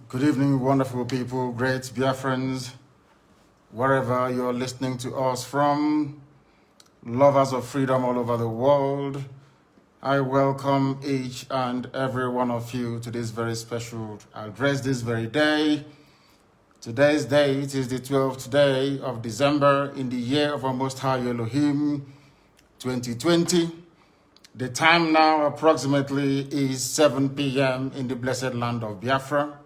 Good evening, wonderful people, great Biafrans, wherever you're listening to us from, lovers of freedom all over the world. I welcome each and every one of you to this very special address this very day. Today's date is the 12th day of December in the year of our Most High Elohim, 2020. The time now approximately is 7 p.m. in the blessed land of Biafra.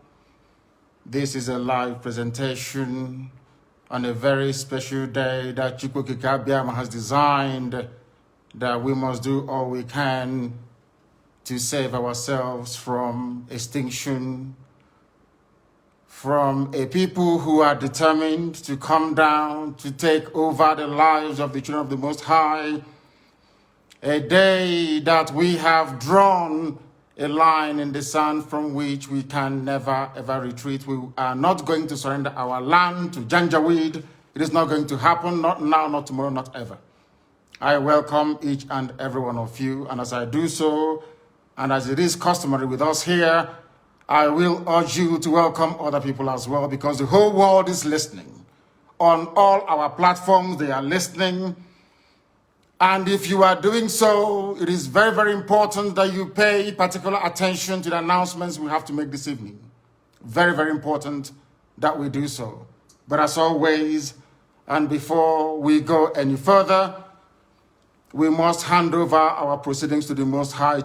This is a live presentation on a very special day that Chukwukika has designed, that we must do all we can to save ourselves from extinction, from a people who are determined to come down, to take over the lives of the children of the Most High. A day that we have drawn a line in the sand from which we can never ever retreat. We are not going to surrender our land to Janjaweed. It is not going to happen, not now, not tomorrow, not ever. I welcome each and every one of you, and as I do so, and as it is customary with us here, I will urge you to welcome other people as well, because the whole world is listening. On all our platforms, they are listening. And if you are doing so, it is very, very important that you pay particular attention to the announcements we have to make this evening. Very, very important that we do so. But as always, and before we go any further, we must hand over our proceedings to the Most High.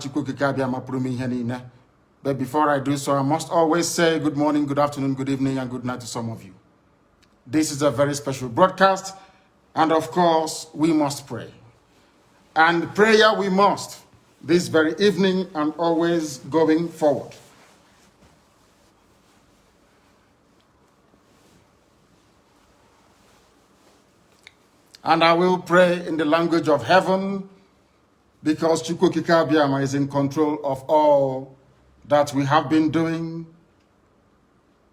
But before I do so, I must always say good morning, good afternoon, good evening, and good night to some of you. This is a very special broadcast, and of course, we must pray. And prayer we must, this very evening and always going forward. And I will pray in the language of heaven, because Chukwukika Biama is in control of all that we have been doing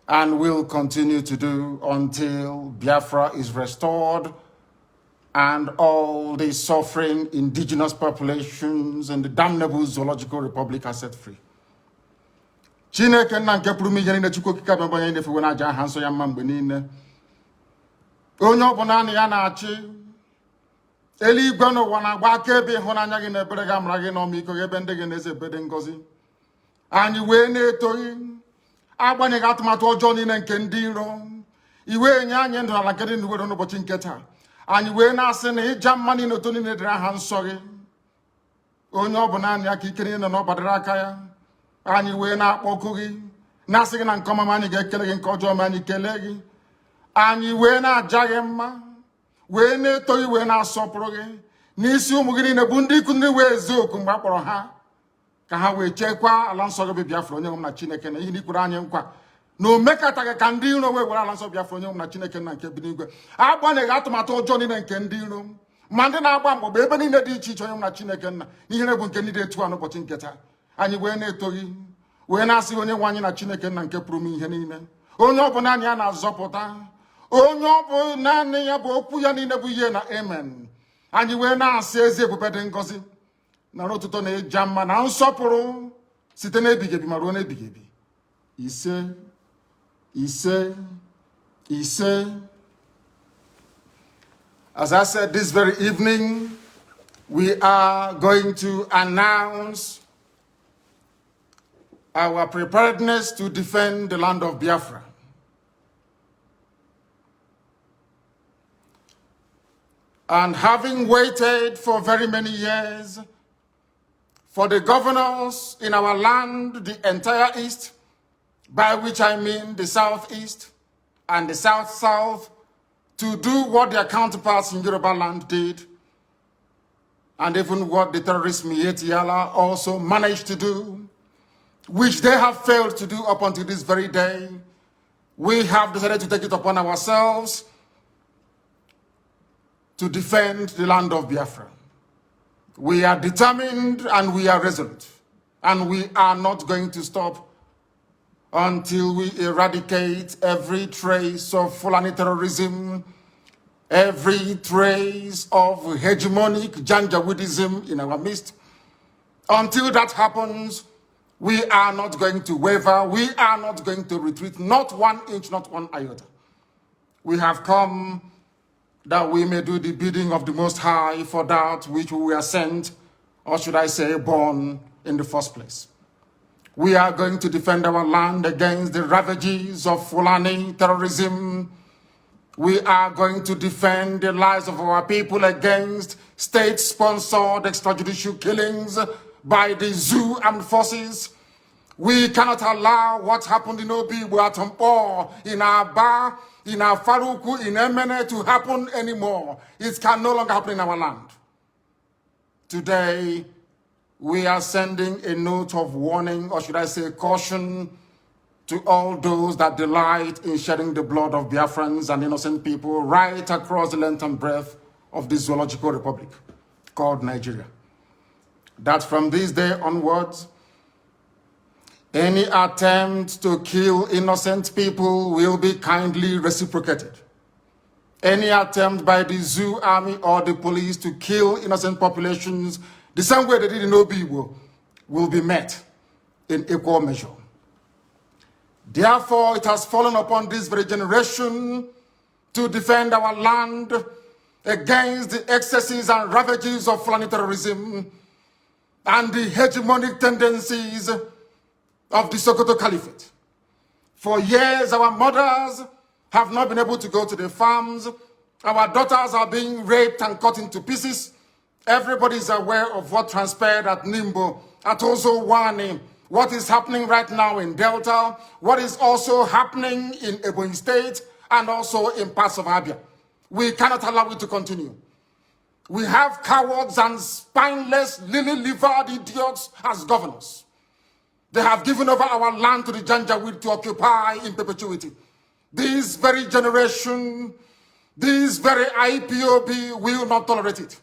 and will continue to do until Biafra is restored and all the suffering indigenous populations in the damnable zoological republic are set free. Chineke na nke pụrụ ihe niile Chukwukika Biama onye na-efewe n'aja aha nsọ ya mma mgbe niile. Onye ọbụla na ya na-achị eluigwe n'ụwa na-agba akaebe ịhụnanya gị na ebere gị amara gị na ọmịiko gị ebe ndị gị na-eze ebe dị ngọzi. Anyị wee na-etoghị agbanyeghị atụmatụ ọjọọ niile nke ndị iro. Iwe nye anyị ndụ ala nke dị n'uwe n'ụbọchị nke taa. Anyị wee na-asị na ịja mma niile otu niile dịrị aha nsọ gị. Onye ọ bụ naanị aka ike niile na ọ gbadara aka ya. Anyị wee na-akpọku gị na-asị gị na nke ọma anyị ga-ekele gị, nke ọjọọ ma anyị kelee gị. Anyị wee na-aja gị mma, wee na-eto gị, wee na-asọpụrụ gị. N'isi ụmụ gị niile bụ ndị ikwu ndị wee ezi oku mgbe a kpọrọ ha ka ha wee chekwaa ala nsọ gị bụ Biafra onye nwe m na Chineke na ihe n'ikwuru anyị nkwa na o mekataghị ka ndị iro wee were ala nsọ Biafra onye nwe m na Chineke na nke bi n'igwe. Agbanyeghị atụmatụ ọjọọ niile nke ndị iro ma ndị na-agba mgbọgba ebe niile dị iche iche onye nwe m na Chineke nna n'ihere bụ nke ndị dị etu a n'ụbọchị nke taa. Anyị wee na-eto gị, wee na-asị onye nwe anyị na Chineke nna nke pụrụ m ihe niile. Onye ọ bụ naanị ya na-azọpụta, onye ọ bụ naanị ya bụ okwu ya niile bụ ihe na amen. Anyị wee na-asị ezi ebube dị ngọzi na n'ụtụtụ na ịja mma na nsọpụrụ site n'ebighị ebi ma ruo n'ebighị ebi. Ise, ise, ise. As I said, this very evening, we are going to announce our preparedness to defend the land of Biafra. And having waited for very many years for the governors in our land, the entire East, by which I mean the Southeast and the South-South, to do what their counterparts in Yoruba land did, and even what the terrorist Miyetti Allah also managed to do, which they have failed to do up until this very day, we have decided to take it upon ourselves to defend the land of Biafra. We are determined and we are resolute, and we are not going to stop until we eradicate every trace of Fulani terrorism, every trace of hegemonic Janjaweedism in our midst. Until that happens, We are not going to waver. We are not going to retreat, not 1 inch, not 1 iota. We have come that we may do the bidding of the Most High for that which we were sent, or should I say born, in the first place. We are going to defend our land against the ravages of Fulani terrorism. We are going to defend the lives of our people against state-sponsored extrajudicial killings by the zoo armed forces. We cannot allow what happened in Obi, Buatompo, in Aba, in Faruku, in Emene to happen anymore. It can no longer happen in our land. Today, we are sending a note of warning, or should I say caution, to all those that delight in shedding the blood of Biafrans and innocent people right across the length and breadth of this zoological republic called Nigeria. That from this day onwards, any attempt to kill innocent people will be kindly reciprocated. Any attempt by the zoo army or the police to kill innocent populations the same way they did in Obi will be met in equal measure. Therefore, it has fallen upon this very generation to defend our land against the excesses and ravages of Fulani terrorism and the hegemonic tendencies of the Sokoto Caliphate. For years, our mothers have not been able to go to the farms. Our daughters are being raped and cut into pieces. Everybody is aware of what transpired at Nimbo, at Ozowani, what is happening right now in Delta, what is also happening in Ebonyi State, and also in parts of Abia. We cannot allow it to continue. We have cowards and spineless, lily-livered idiots as governors. They have given over our land to the Janjaweed to occupy in perpetuity. This very generation, this very IPOB will not tolerate it.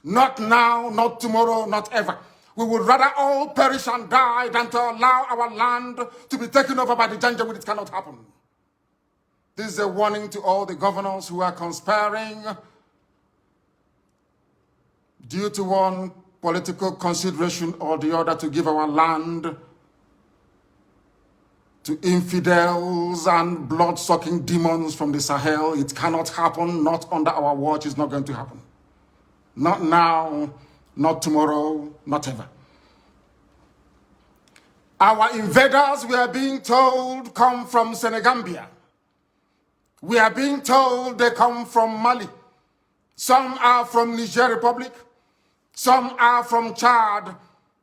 Not now, not tomorrow, not ever. We would rather all perish and die than to allow our land to be taken over by the Janjaweed. It cannot happen. This is a warning to all the governors who are conspiring due to one political consideration or the other to give our land to infidels and blood-sucking demons from the Sahel. It cannot happen, not under our watch. It's not going to happen. Not now, not tomorrow, not ever. Our invaders, we are being told, come from Senegambia. We are being told they come from Mali. Some are from Niger Republic. Some are from Chad,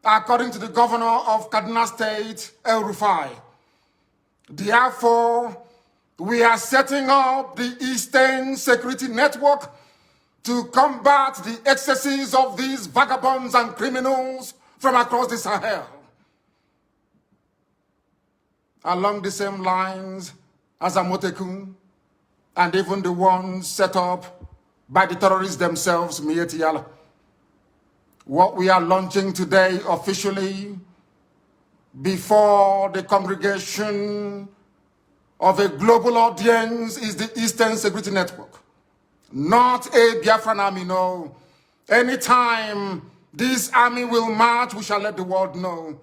according to the governor of Kaduna State, El Rufai. Therefore, we are setting up the Eastern Security Network to combat the excesses of these vagabonds and criminals from across the Sahel. Along the same lines as Amotekun, and even the ones set up by the terrorists themselves, Mieti Yala. What we are launching today officially before the congregation of a global audience is the Eastern Security Network. Not a Biafran army, no. Anytime this army will march, we shall let the world know.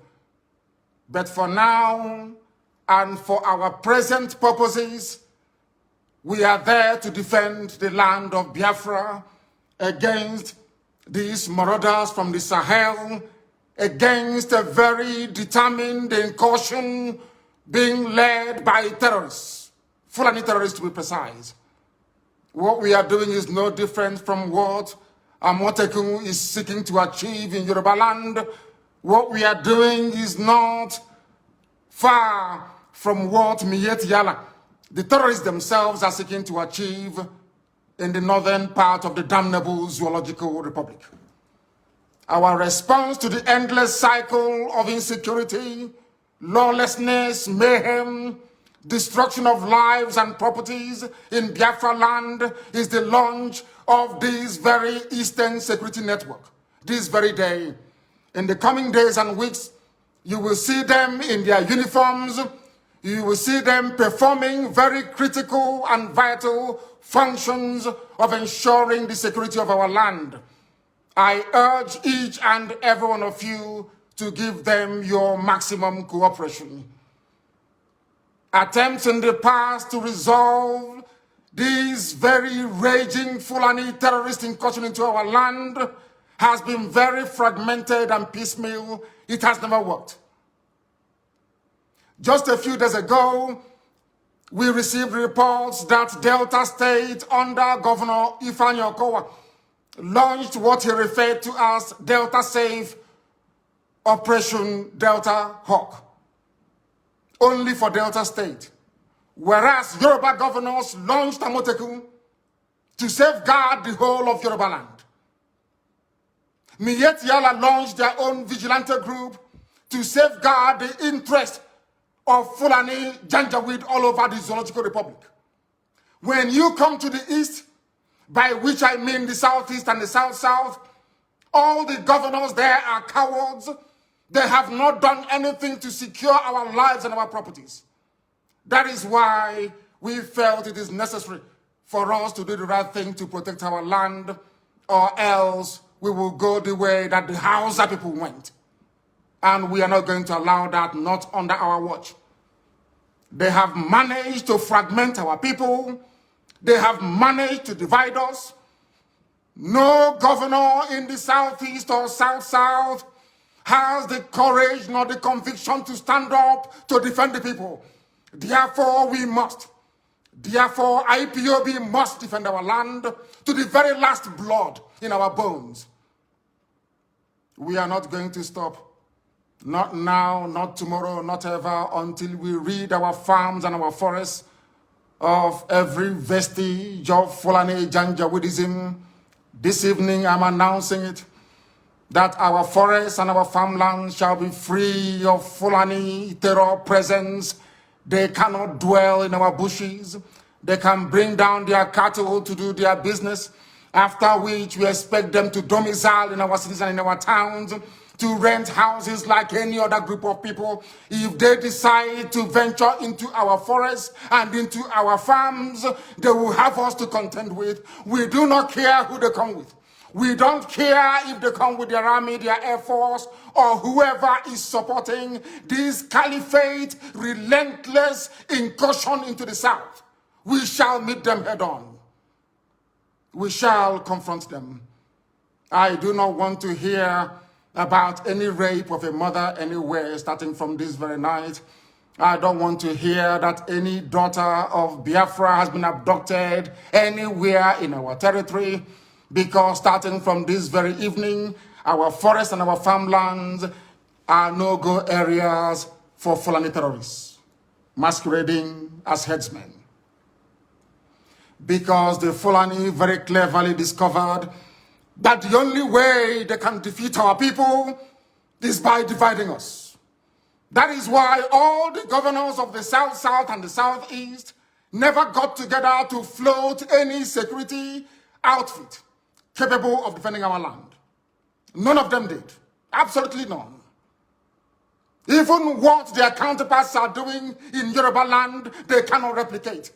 But for now, and for our present purposes, we are there to defend the land of Biafra against these marauders from the Sahel, against a very determined incursion being led by terrorists, Fulani terrorists to be precise. What we are doing is no different from what Amotekun is seeking to achieve in Yoruba land. What we are doing is not far from what Mieti Yala, the terrorists themselves, are seeking to achieve in the northern part of the damnable Zoological Republic. Our response to the endless cycle of insecurity, lawlessness, mayhem, destruction of lives and properties in Biafra land is the launch of this very Eastern Security Network. This very day, in the coming days and weeks, you will see them in their uniforms. You will see them performing very critical and vital functions of ensuring the security of our land. I urge each and every one of you to give them your maximum cooperation. Attempts in the past to resolve this very raging Fulani terrorist incursion into our land has been very fragmented and piecemeal. It has never worked. Just a few days ago, we received reports that Delta State under Governor Ifeanyi Okowa launched what he referred to as Delta Safe Operation Delta Hawk, only for Delta State. Whereas Yoruba governors launched Amotekun to safeguard the whole of Yoruba land. Miyetti Yala launched their own vigilante group to safeguard the interest of Fulani Janjaweed all over the Zoological Republic. When you come to the east, by which I mean the southeast and the south-south, all the governors there are cowards. They have not done anything to secure our lives and our properties. That is why we felt it is necessary for us to do the right thing to protect our land, or else we will go the way that the Hausa people went. And we are not going to allow that, not under our watch. They have managed to fragment our people. They have managed to divide us. No governor in the southeast or south-south has the courage nor the conviction to stand up to defend the people. Therefore, we must. Therefore, IPOB must defend our land to the very last blood in our bones. We are not going to stop. Not now, not tomorrow, not ever, until we rid our farms and our forests of every vestige of Fulani Janjaweedism. This evening, I'm announcing it, that our forests and our farmlands shall be free of Fulani terror presence. They cannot dwell in our bushes. They can bring down their cattle to do their business, after which we expect them to domicile in our cities and in our towns, to rent houses like any other group of people. If they decide to venture into our forests and into our farms, they will have us to contend with. We do not care who they come with. We don't care if they come with their army, their air force, or whoever is supporting this caliphate relentless incursion into the south. We shall meet them head on. We shall confront them. I do not want to hear about any rape of a mother anywhere starting from this very night. I don't want to hear that any daughter of Biafra has been abducted anywhere in our territory, because starting from this very evening, our forests and our farmlands are no-go areas for Fulani terrorists masquerading as headsmen. Because the Fulani very cleverly discovered that the only way they can defeat our people is by dividing us. That is why all the governors of the South-South and the Southeast never got together to float any security outfit capable of defending our land. None of them did. Absolutely none. Even what their counterparts are doing in Yoruba land, they cannot replicate.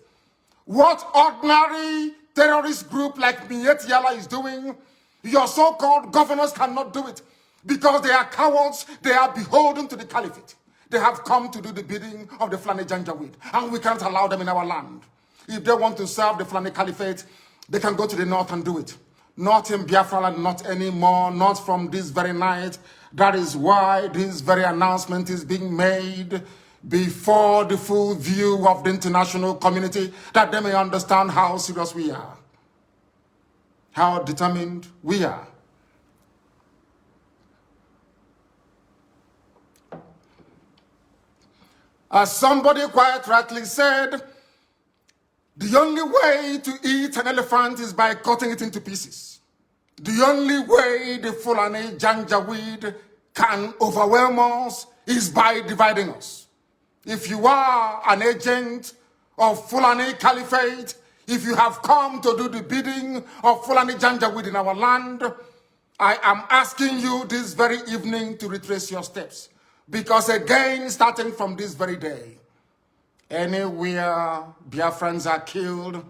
What ordinary terrorist group like Miyetti Yala is doing, your so-called governors cannot do it, because they are cowards. They are beholden to the caliphate. They have come to do the bidding of the Fulani Janjaweed, and we can't allow them in our land. If they want to serve the Fulani caliphate, they can go to the north and do it. Not in Biafra land, not anymore, not from this very night. That is why this very announcement is being made before the full view of the international community, that they may understand how serious we are, how determined we are. As somebody quite rightly said, the only way to eat an elephant is by cutting it into pieces. The only way the Fulani Janjaweed can overwhelm us is by dividing us. If you are an agent of Fulani Caliphate, if you have come to do the bidding of Fulani Janjaweed in our land, I am asking you this very evening to retrace your steps. Because again, starting from this very day, anywhere Biafrans are killed,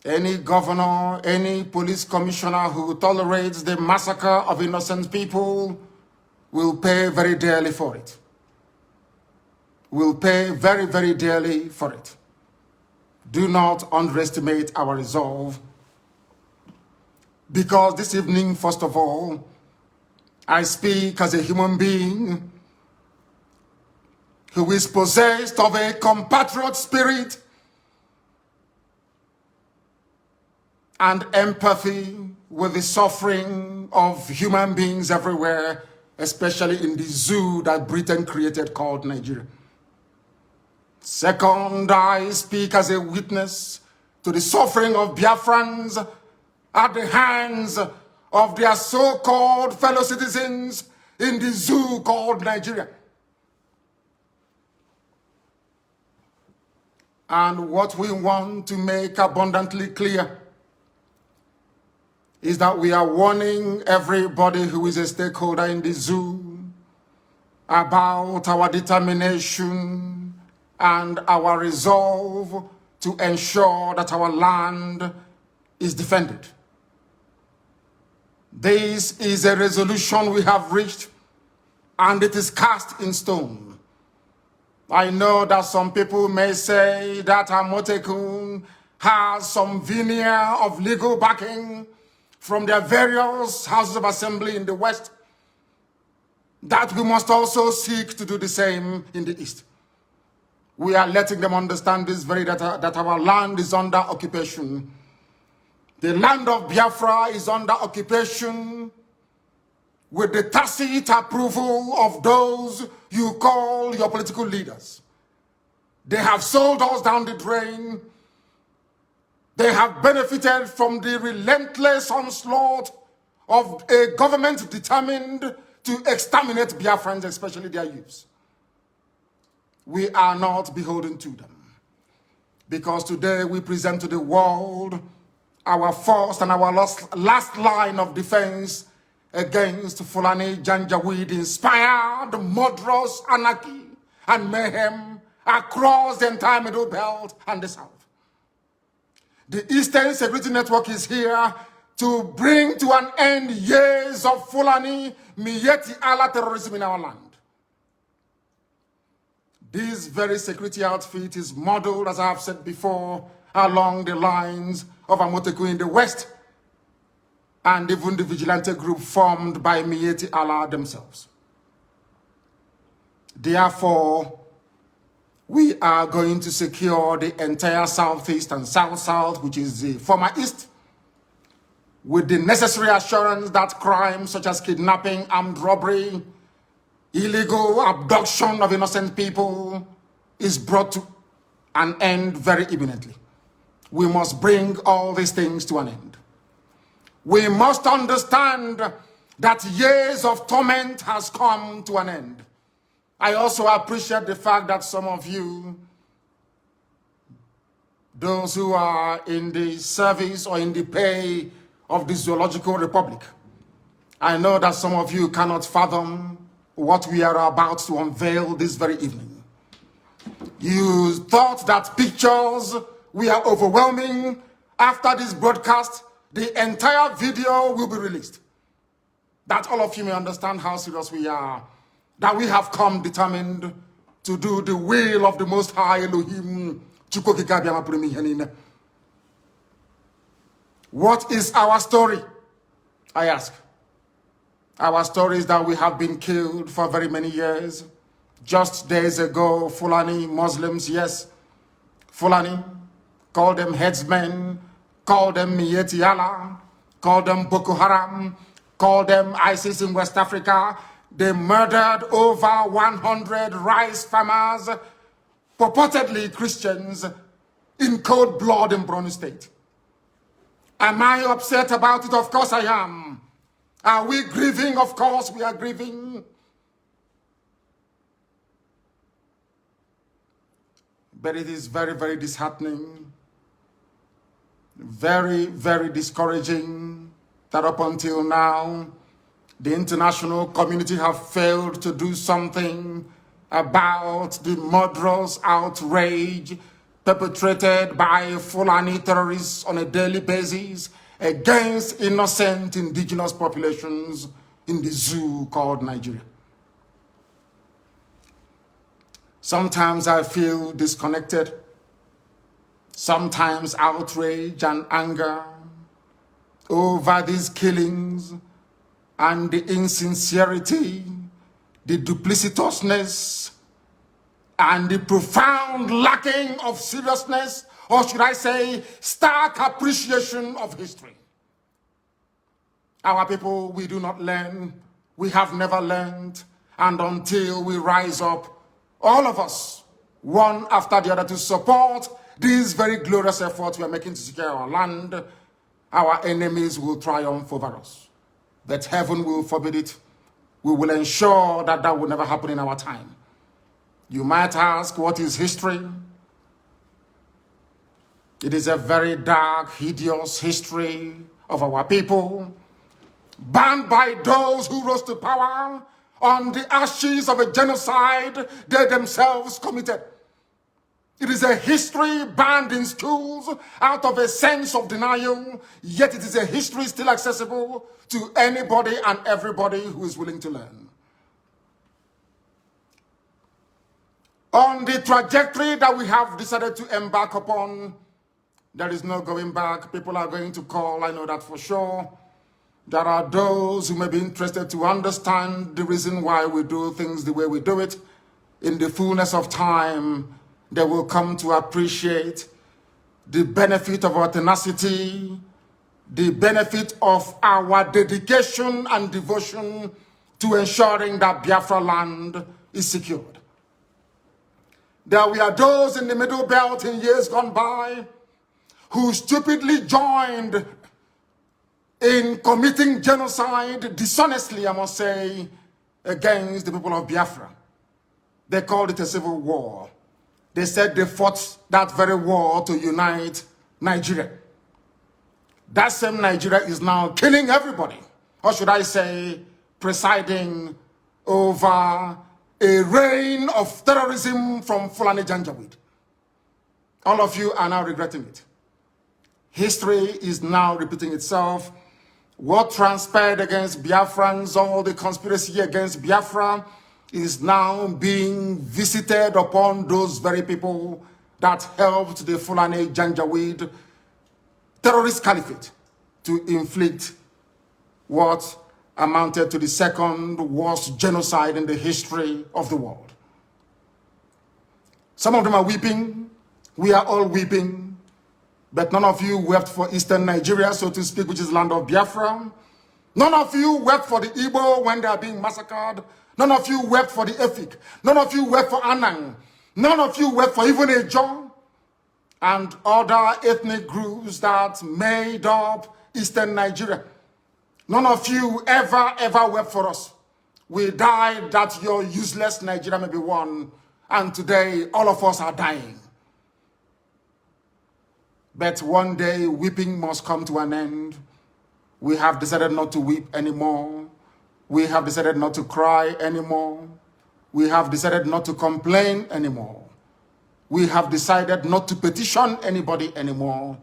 any governor, any police commissioner who tolerates the massacre of innocent people will pay very dearly for it. Will pay very, very dearly for it. Do not underestimate our resolve. Because this evening, first of all, I speak as a human being who is possessed of a compatriot spirit and empathy with the suffering of human beings everywhere, especially in the zoo that Britain created called Nigeria. Second, I speak as a witness to the suffering of Biafrans at the hands of their so-called fellow citizens in the zoo called Nigeria. And what we want to make abundantly clear is that we are warning everybody who is a stakeholder in the zoo about our determination and our resolve to ensure that our land is defended. This is a resolution we have reached, and it is cast in stone. I know that some people may say that Amotekun has some veneer of legal backing from their various houses of assembly in the West, that we must also seek to do the same in the East. We are letting them understand this very that our land is under occupation. The land of Biafra is under occupation with the tacit approval of those you call your political leaders. They have sold us down the drain. They have benefited from the relentless onslaught of a government determined to exterminate Biafrans, especially their youths. We are not beholden to them, because today we present to the world our first and our last line of defense against Fulani Janjaweed-inspired murderous anarchy and mayhem across the entire Middle Belt and the South. The Eastern Security Network is here to bring to an end years of Fulani Miyetti Allah terrorism in our land. This very security outfit is modeled, as I have said before, along the lines of Amotekun in the West, and even the vigilante group formed by Miyetti Allah themselves. Therefore, we are going to secure the entire Southeast and South-South, which is the former East, with the necessary assurance that crimes such as kidnapping, armed robbery, illegal abduction of innocent people is brought to an end very imminently. We must bring all these things to an end. We must understand that years of torment has come to an end. I also appreciate the fact that some of you, those who are in the service or in the pay of the Zoological Republic, I know that some of you cannot fathom what we are about to unveil this very evening. You thought that pictures were overwhelming. After this broadcast, the entire video will be released. That all of you may understand how serious we are, that we have come determined to do the will of the Most High Elohim. What is our story? I ask. Our story is that we have been killed for very many years. Just days ago, Fulani Muslims, yes, Fulani, call them headsmen, call them Miyetti Allah, call them Boko Haram, call them ISIS in West Africa. They murdered over 100 rice farmers, purportedly Christians, in cold blood in Borno State. Am I upset about it? Of course I am. Are we grieving? Of course we are grieving. But it is very, very disheartening, very, very discouraging that up until now, the international community have failed to do something about the murderous outrage perpetrated by Fulani terrorists on a daily basis against innocent indigenous populations in the zoo called Nigeria. Sometimes I feel disconnected. Sometimes outrage and anger over these killings and the insincerity, the duplicitousness, and the profound lacking of seriousness, or should I say, stark appreciation of history. Our people, we do not learn. We have never learned. And until we rise up, all of us, one after the other, to support these very glorious efforts we are making to secure our land, our enemies will triumph over us. But heaven will forbid it. We will ensure that that will never happen in our time. You might ask, what is history? It is a very dark, hideous history of our people, banned by those who rose to power on the ashes of a genocide they themselves committed. It is a history banned in schools out of a sense of denial, yet it is a history still accessible to anybody and everybody who is willing to learn. On the trajectory that we have decided to embark upon, there is no going back. People are going to call, I know that for sure. There are those who may be interested to understand the reason why we do things the way we do it. In the fullness of time, they will come to appreciate the benefit of our tenacity, the benefit of our dedication and devotion to ensuring that Biafra land is secured. There were those in the Middle Belt in years gone by who stupidly joined in committing genocide, dishonestly, I must say, against the people of Biafra. They called it a civil war. They said they fought that very war to unite Nigeria. That same Nigeria is now killing everybody, or should I say, presiding over a reign of terrorism from Fulani Janjaweed. All of you are now regretting it. History is now repeating itself. What transpired against Biafrans, all the conspiracy against Biafra, is now being visited upon those very people that helped the Fulani Janjaweed terrorist caliphate to inflict what amounted to the second worst genocide in the history of the world. Some of them are weeping. We are all weeping. But none of you wept for Eastern Nigeria, so to speak, which is land of Biafra. None of you wept for the Igbo when they are being massacred. None of you wept for the Efik. None of you wept for Anang. None of you wept for even Ejo and other ethnic groups that made up Eastern Nigeria. None of you ever wept for us. We died that your useless Nigeria may be won. And today, all of us are dying. But one day, weeping must come to an end. We have decided not to weep anymore. We have decided not to cry anymore. We have decided not to complain anymore. We have decided not to petition anybody anymore.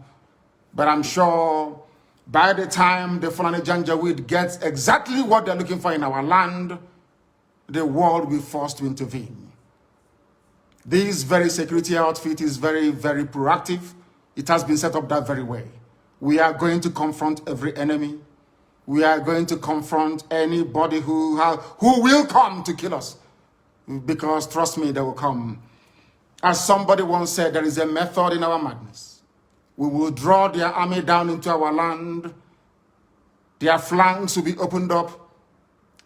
But I'm sure by the time the Fulani Janjaweed gets exactly what they're looking for in our land, the world will be forced to intervene. This very security outfit is very proactive. It has been set up that very way. We are going to confront every enemy. We are going to confront anybody who will come to kill us. Because trust me, they will come. As somebody once said, there is a method in our madness. We will draw their army down into our land. Their flanks will be opened up.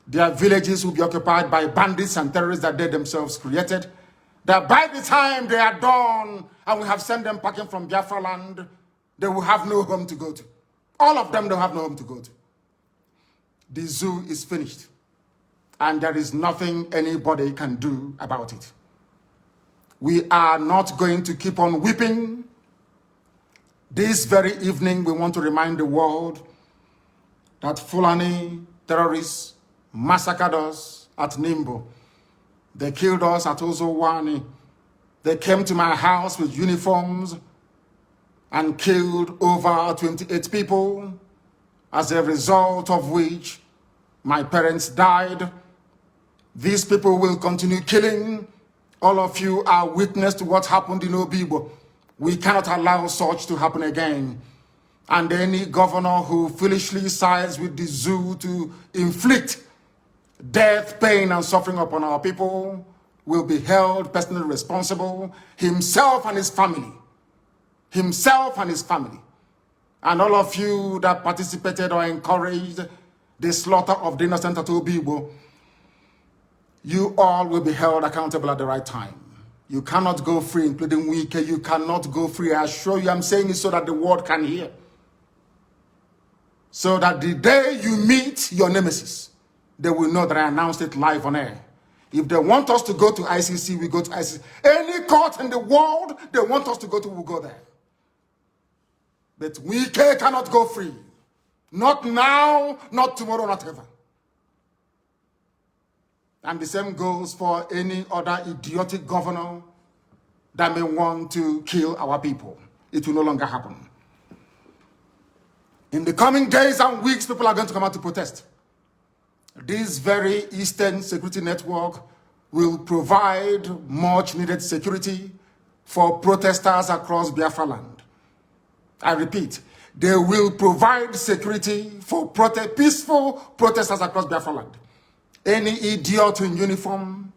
Their villages will be occupied by bandits and terrorists that they themselves created. That by the time they are done and we have sent them packing from Biafra land, they will have no home to go to. All of them don't have no home to go to. The zoo is finished. And there is nothing anybody can do about it. We are not going to keep on weeping. This very evening, we want to remind the world that Fulani terrorists massacred us at Nimbo. They killed us at Ozowani. They came to my house with uniforms and killed over 28 people, as a result of which my parents died. These people will continue killing All of you are witness to what happened in Obibo. We cannot allow such to happen again. And any governor who foolishly sides with the zoo to inflict death, pain, and suffering upon our people will be held personally responsible, himself and his family. Himself and his family. And all of you that participated or encouraged the slaughter of the innocent at Obibo, you all will be held accountable at the right time. You cannot go free, including Wike. You cannot go free. I assure you, I'm saying it so that the world can hear. So that the day you meet your nemesis, they will know that I announced it live on air. If they want us to go to ICC, we go to ICC. Any court in the world they want us to go to, we'll go there. But Wike cannot go free. Not now, not tomorrow, not ever. And the same goes for any other idiotic governor that may want to kill our people. It will no longer happen. In the coming days and weeks, people are going to come out to protest. This very Eastern Security Network will provide much needed security for protesters across Biafra land. I repeat, they will provide security for peaceful protesters across Biafra land. Any idiot in uniform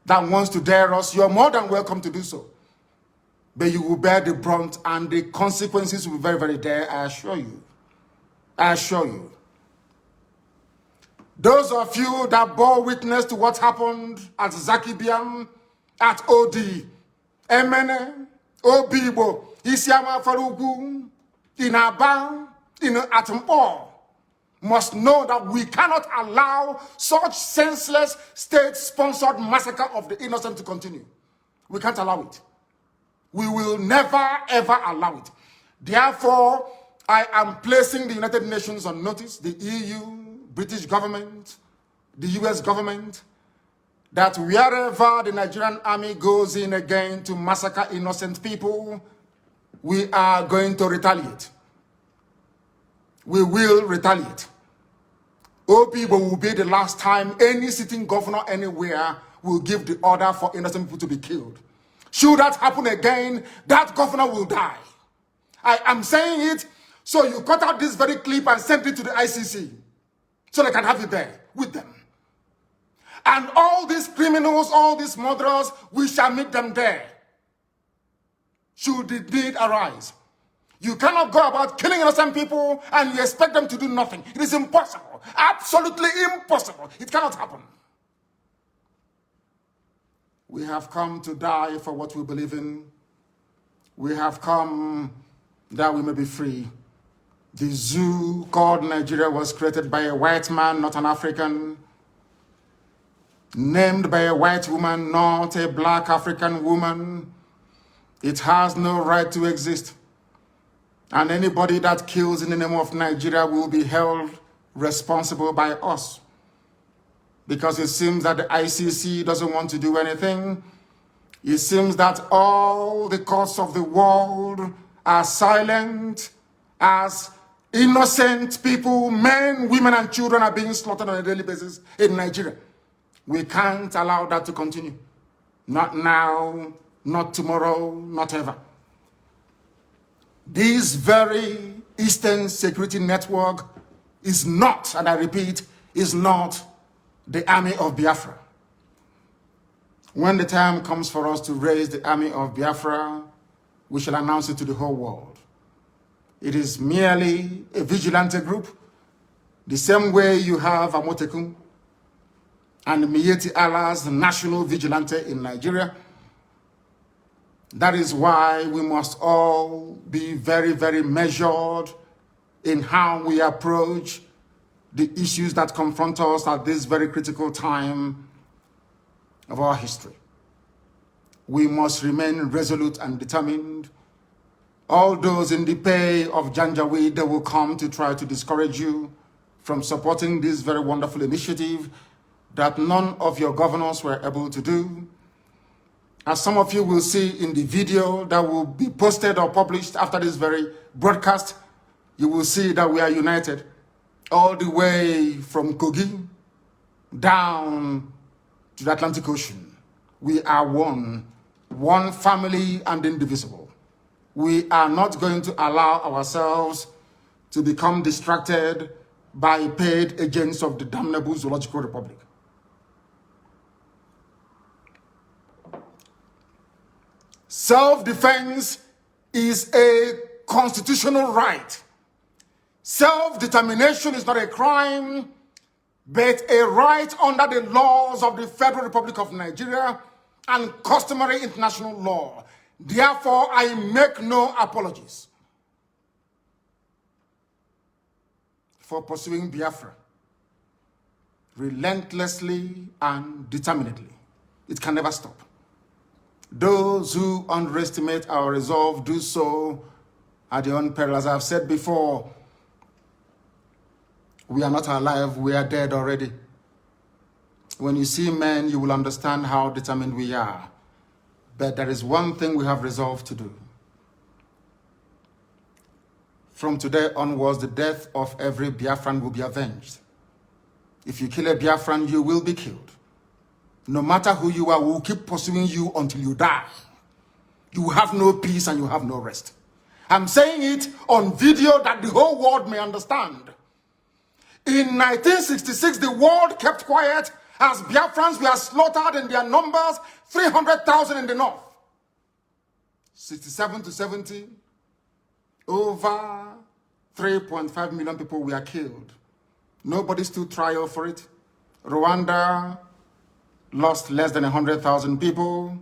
that wants to dare us, you're more than welcome to do so. But you will bear the brunt and the consequences will be very, very dire, I assure you. I assure you. Those of you that bore witness to what happened at Zakibiam, at OD, Emene, Obibo, Isiama Farugu, in Aba, in Atumpo, must know that we cannot allow such senseless state-sponsored massacre of the innocent to continue. We can't allow it. We will never, ever allow it. Therefore, I am placing the United Nations on notice, the EU, British government, the US government, that wherever the Nigerian army goes in again to massacre innocent people, we are going to retaliate. We will retaliate. Obibo will be the last time any sitting governor anywhere will give the order for innocent people to be killed. Should that happen again, that governor will die. I am saying it, so you cut out this very clip and send it to the ICC, so they can have it there with them. And all these criminals, all these murderers, we shall meet them there, should the need arise. You cannot go about killing innocent people and you expect them to do nothing. It is impossible. Absolutely impossible. It cannot happen. We have come to die for what we believe in. We have come that we may be free. The zoo called Nigeria was created by a white man, not an African. Named by a white woman, not a black African woman. It has no right to exist. And anybody that kills in the name of Nigeria will be held responsible by us. Because it seems that the ICC doesn't want to do anything. It seems that all the courts of the world are silent as innocent people, men, women, and children are being slaughtered on a daily basis in Nigeria. We can't allow that to continue. Not now, not tomorrow, not ever. This very Eastern Security Network is not, and I repeat, is not the army of Biafra. When the time comes for us to raise the army of Biafra, we shall announce it to the whole world. It is merely a vigilante group, the same way you have Amotekun and Miyetti Allah's national vigilante in Nigeria. That is why we must all be very, very measured in how we approach the issues that confront us at this very critical time of our history. We must remain resolute and determined. All those in the pay of Janjaweed, they will come to try to discourage you from supporting this very wonderful initiative that none of your governors were able to do. As some of you will see in the video that will be posted or published after this very broadcast, you will see that we are united all the way from Kogi down to the Atlantic Ocean. We are one family and indivisible. We are not going to allow ourselves to become distracted by paid agents of the damnable Zoological Republic. Self-defense is a constitutional right. Self-determination is not a crime, but a right under the laws of the Federal Republic of Nigeria and customary international law. Therefore, I make no apologies for pursuing Biafra relentlessly and determinedly. It can never stop. Those who underestimate our resolve do so at their own peril. As I've said before, we are not alive, we are dead already. When you see men, you will understand how determined we are. But there is one thing we have resolved to do. From today onwards, the death of every Biafran will be avenged. If you kill a Biafran, you will be killed. No matter who you are, we will keep pursuing you until you die. You have no peace and you have no rest. I'm saying it on video that the whole world may understand. In 1966, the world kept quiet as Biafrans were slaughtered in their numbers, 300,000 in the north. 67 to 70, over 3.5 million people were killed. Nobody stood trial for it. Rwanda lost less than 100,000 people.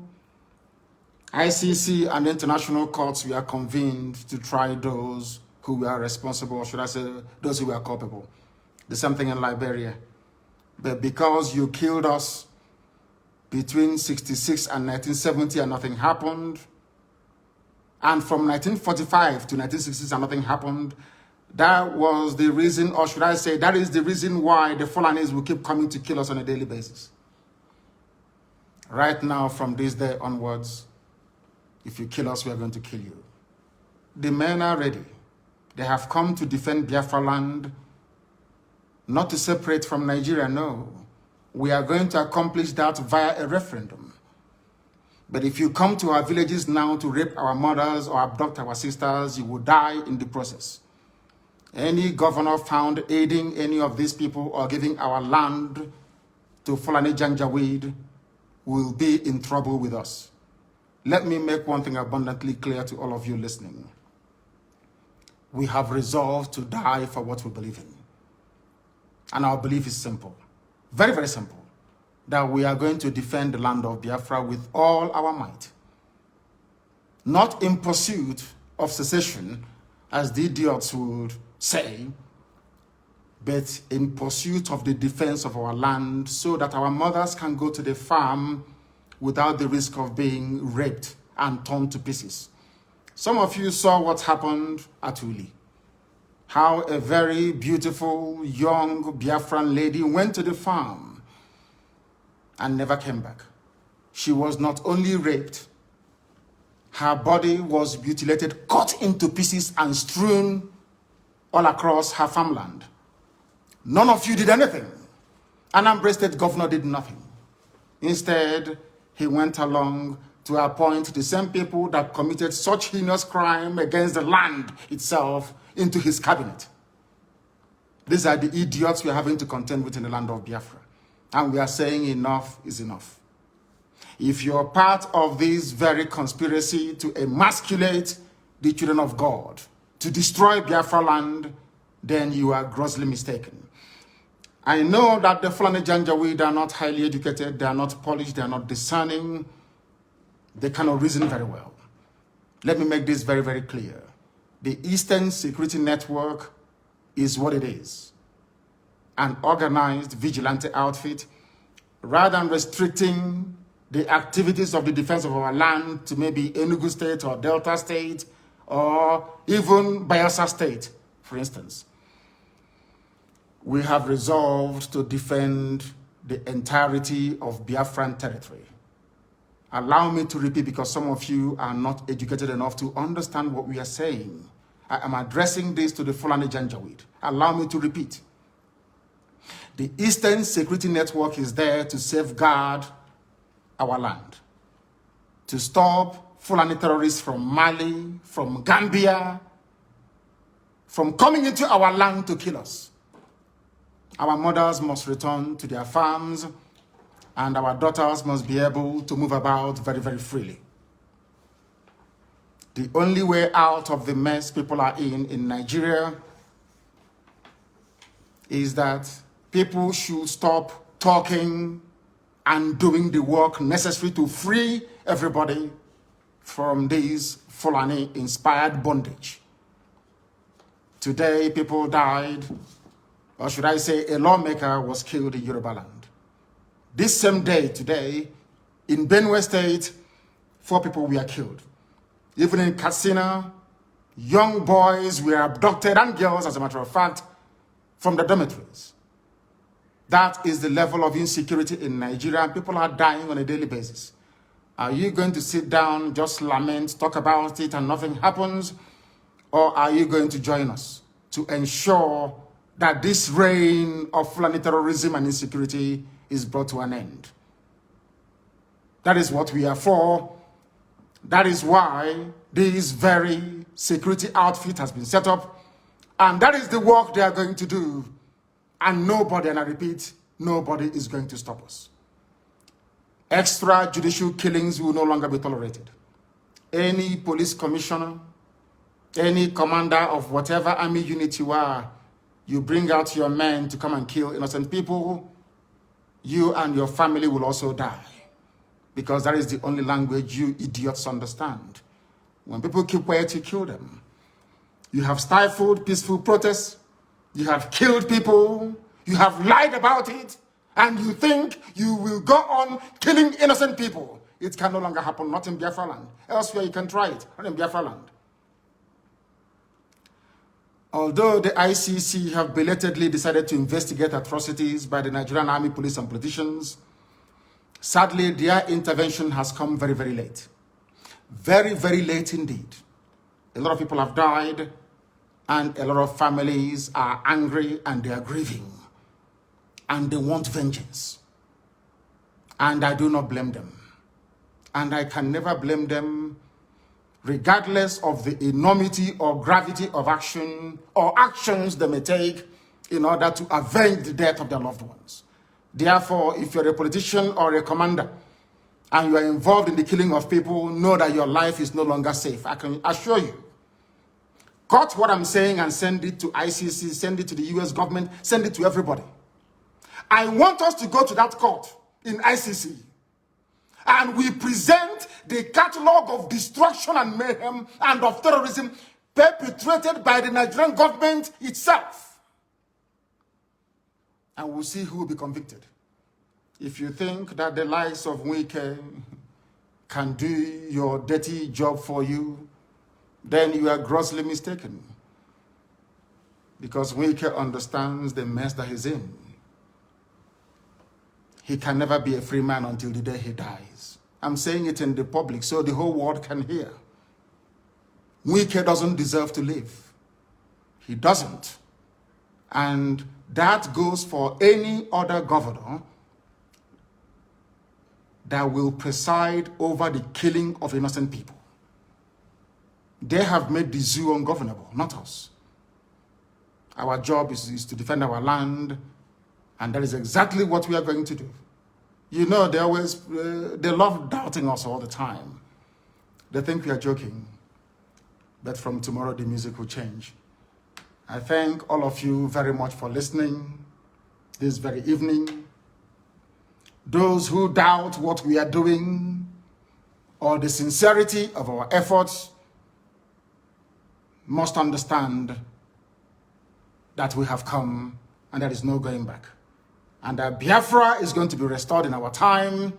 ICC and international courts were convened to try those who were responsible, or should I say, those who were culpable. The same thing in Liberia. But because you killed us between 66 and 1970 and nothing happened, and from 1945 to 1966 and nothing happened, that was the reason, or should I say, that is the reason why the Fulanis will keep coming to kill us on a daily basis. Right now, from this day onwards, if you kill us, we are going to kill you. The men are ready. They have come to defend Biafra land, not to separate from Nigeria, no. We are going to accomplish that via a referendum. But if you come to our villages now to rape our mothers or abduct our sisters, you will die in the process. Any governor found aiding any of these people or giving our land to Fulani Janjaweed will be in trouble with us. Let me make one thing abundantly clear to all of you listening. We have resolved to die for what we believe in. And our belief is simple, very, very simple, that we are going to defend the land of Biafra with all our might. Not in pursuit of secession, as the idiots would say, but in pursuit of the defense of our land so that our mothers can go to the farm without the risk of being raped and torn to pieces. Some of you saw what happened at Uli. How a very beautiful young Biafran lady went to the farm and never came back. She was not only raped, her body was mutilated, cut into pieces and strewn all across her farmland. None of you did anything. Nnamdi State Governor did nothing. Instead, he went along to appoint the same people that committed such heinous crime against the land itself into his cabinet. These are the idiots we are having to contend with in the land of Biafra. And we are saying enough is enough. If you're part of this very conspiracy to emasculate the children of God, to destroy Biafra land, then you are grossly mistaken. I know that the Fulani Janjaweed are not highly educated, they are not polished, they are not discerning, they cannot reason very well. Let me make this very, very clear. The Eastern Security Network is what it is. An organized vigilante outfit, rather than restricting the activities of the defense of our land to maybe Enugu State or Delta State or even Bayelsa State, for instance. We have resolved to defend the entirety of Biafran territory. Allow me to repeat, because some of you are not educated enough to understand what we are saying. I am addressing this to the Fulani Janjaweed. Allow me to repeat. The Eastern Security Network is there to safeguard our land, to stop Fulani terrorists from Mali, from Gambia, from coming into our land to kill us. Our mothers must return to their farms, and our daughters must be able to move about very, very freely. The only way out of the mess people are in Nigeria is that people should stop talking and doing the work necessary to free everybody from this Fulani-inspired bondage. Today, people died, or should I say a lawmaker was killed in Yoruba land. This same day, today, in Benue State, 4 people were killed. Even in Katsina, young boys were abducted, and girls, as a matter of fact, from the dormitories. That is the level of insecurity in Nigeria, and people are dying on a daily basis. Are you going to sit down, just lament, talk about it, and nothing happens? Or are you going to join us to ensure that this reign of Fulani terrorism and insecurity is brought to an end? That is what we are for. That is why this very security outfit has been set up. And that is the work they are going to do. And nobody, and I repeat, nobody is going to stop us. Extrajudicial killings will no longer be tolerated. Any police commissioner, any commander of whatever army unit you are, you bring out your men to come and kill innocent people, you and your family will also die. Because that is the only language you idiots understand. When people keep quiet, you kill them. You have stifled peaceful protests. You have killed people. You have lied about it. And you think you will go on killing innocent people. It can no longer happen, not in Biafra land. Elsewhere you can try it, not in Biafra land. Although the ICC have belatedly decided to investigate atrocities by the Nigerian Army, police, and politicians, sadly, their intervention has come very, very late. Very, very late indeed. A lot of people have died, and a lot of families are angry and they are grieving. And they want vengeance. And I do not blame them. And I can never blame them, regardless of the enormity or gravity of action or actions they may take in order to avenge the death of their loved ones. Therefore, if you're a politician or a commander and you are involved in the killing of people, know that your life is no longer safe. I can assure you. Cut what I'm saying and send it to ICC, send it to the US government, send it to everybody. I want us to go to that court in ICC and we present the catalog of destruction and mayhem and of terrorism perpetrated by the Nigerian government itself. And we'll see who will be convicted. If you think that the likes of Wike can do your dirty job for you, then you are grossly mistaken. Because Wike understands the mess that he's in. He can never be a free man until the day he dies. I'm saying it in the public so the whole world can hear. Wike doesn't deserve to live. He doesn't. And that goes for any other governor that will preside over the killing of innocent people. They have made the zoo ungovernable, not us. Our job is to defend our land, and that is exactly what we are going to do. You know, they love doubting us all the time. They think we are joking. But from tomorrow, the music will change. I thank all of you very much for listening this very evening. Those who doubt what we are doing or the sincerity of our efforts must understand that we have come and there is no going back. And that Biafra is going to be restored in our time,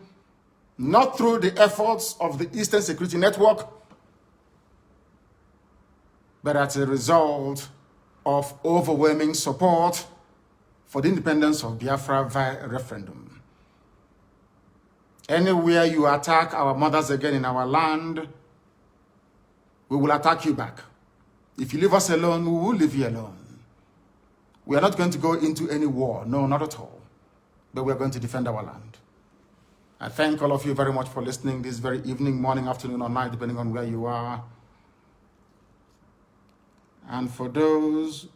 not through the efforts of the Eastern Security Network, but as a result of overwhelming support for the independence of Biafra via a referendum. Anywhere you attack our mothers again in our land, we will attack you back. If you leave us alone, we will leave you alone. We are not going to go into any war. No, not at all. But we are going to defend our land. I thank all of you very much for listening this very evening, morning, afternoon, or night, depending on where you are. And for those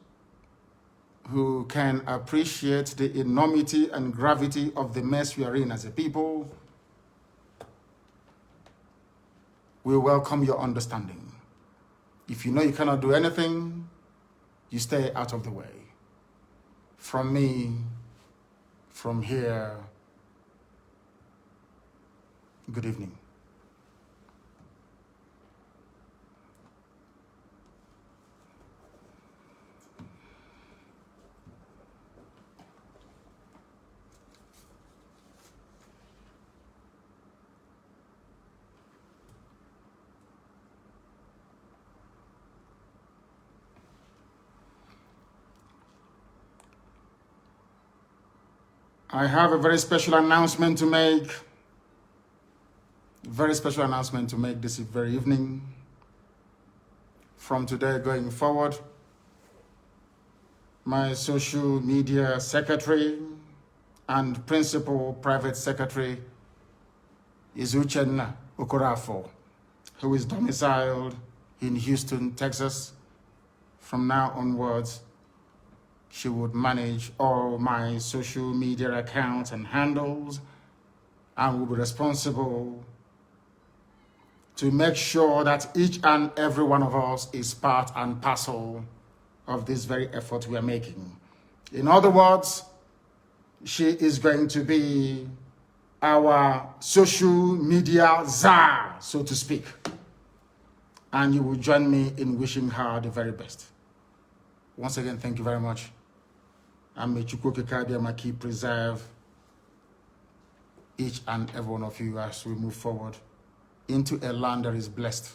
who can appreciate the enormity and gravity of the mess we are in as a people, we welcome your understanding. If you know you cannot do anything, you stay out of the way. From me, from here, good evening. I have a very special announcement to make. Very special announcement to make this very evening. From today going forward, my social media secretary and principal private secretary is Uchenna Okorafo, who is domiciled in Houston, Texas. From now onwards, she would manage all my social media accounts and handles and will be responsible to make sure that each and every one of us is part and parcel of this very effort we are making. In other words, she is going to be our social media czar, so to speak. And you will join me in wishing her the very best. Once again, thank you very much. And may Chukwokekadiamaki preserve each and every one of you as we move forward into a land that is blessed,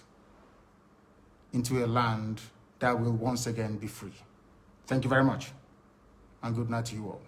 into a land that will once again be free. Thank you very much, and good night to you all.